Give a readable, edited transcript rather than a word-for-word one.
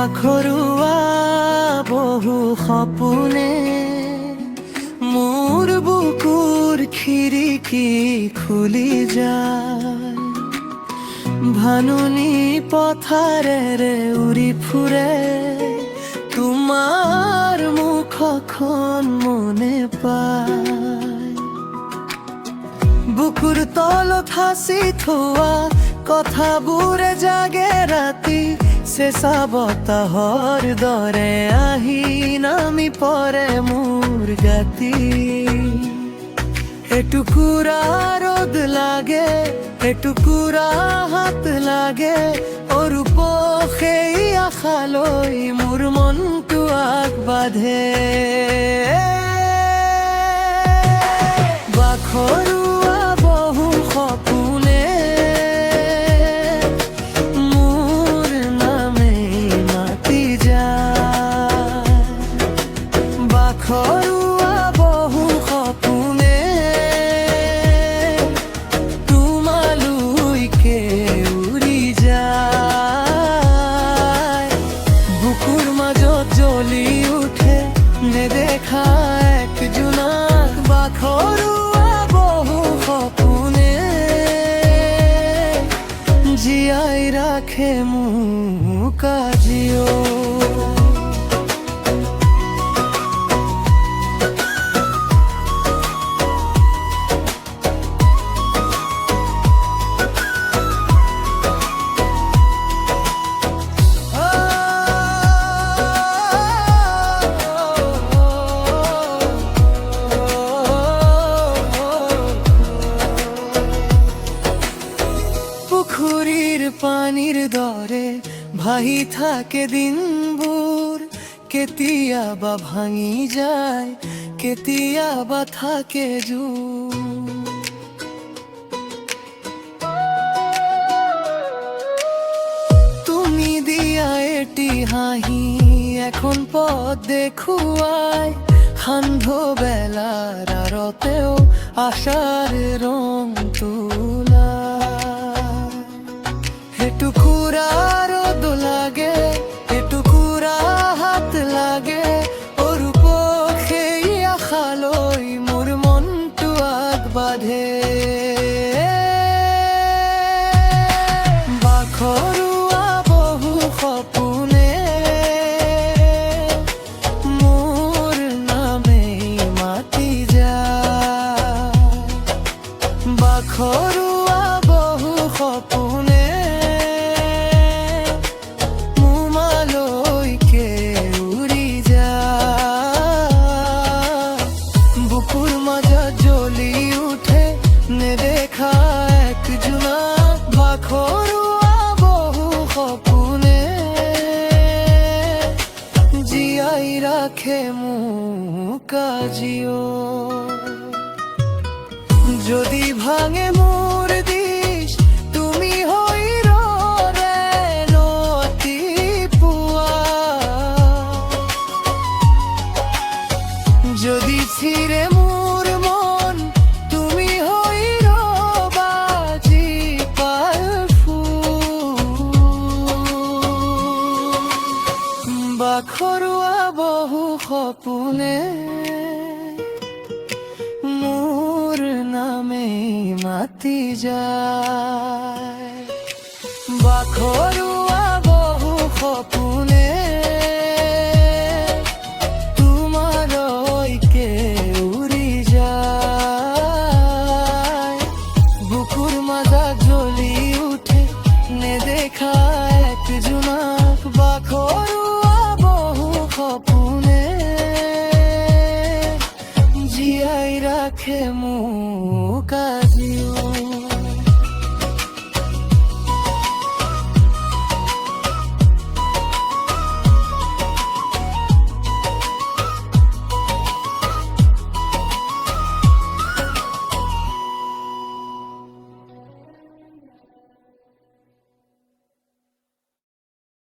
বাখৰুৱা বহু সপোনে মোৰ বুকুৰ খিৰিকী খুলি যায়। ভানুনি পথাৰেৰে উৰি ফুৰে তোমাৰ মুখখন মনে পায়। বুকুৰ তলত সাঁচি থোৱা কথাবোৰে জাগে ৰাতি, চেঁচা বতাহৰ দৰে আহি নামি পৰে মোৰ গাতি। এটুকুৰা ৰ'দ লাগে, এটুকুৰা হাত লাগে, অৰূপ সেই আশালৈ মোৰ মনটো আগবাঢ়ে। বাখৰুৱা বহু সপোনে মোৰ নামেই মাতি যায়। বাখৰুৱা বহু সপোনে তোমালৈকে উৰি যায়। বুকুৰ মাজত জ্বলি উঠে নেদেখা এক জোনাক। বাখৰুৱা বহু সপোনে জীয়াই ৰাখে মোক আজিও। পুখুৰীৰ পানীৰ দৰে ভাহি থাকে দিনবোৰ, কেতিয়াবা ভাঙি যায়, কেতিয়াবা থাকে জোৰ। তুমি দিয়া এটি হাঁহি এখন পথ দেখুৱাই, সান্ধ্য বেলাৰ আৰতেও আশাৰ ৰং তোলাই। এটুকুৰা ৰ'দ লাগে, এটুকুৰা হাত লাগে, অৰূপ সেই আশালৈ মোৰ মনটো আগবাঢ়ে। বাখৰুৱা বহু সপোনে মোৰ নামেই মাতি যায়। বাখৰুৱা বহু সপোনে তোমালৈকে উৰি যায়। বুকুৰ মাজত জ্বলি উঠে নেদেখা এক জোনাক। বাখৰুৱা বহু সপোনে জীয়াই ৰাখে মোক আজিও। যদি ভাঙে মোৰ দিশ তুমি হৈ ৰ'ৰে ৰাতিপুৱা, যদি চিৰে মোৰ মন তুমি হৈ ৰ'বা জীপাল ফুল। বাখৰুৱা বহু সপোনে মোৰ নামেই মাতি যায়। বাখৰুৱা বহু সপোনে তোমালৈকে উৰি যায়। বুকুৰ মাজত জ্বলি উঠে নেদেখা এক জোনাক। বাখৰুৱা বহু সপোনে জীয়াই ৰাখে মোক আজিও।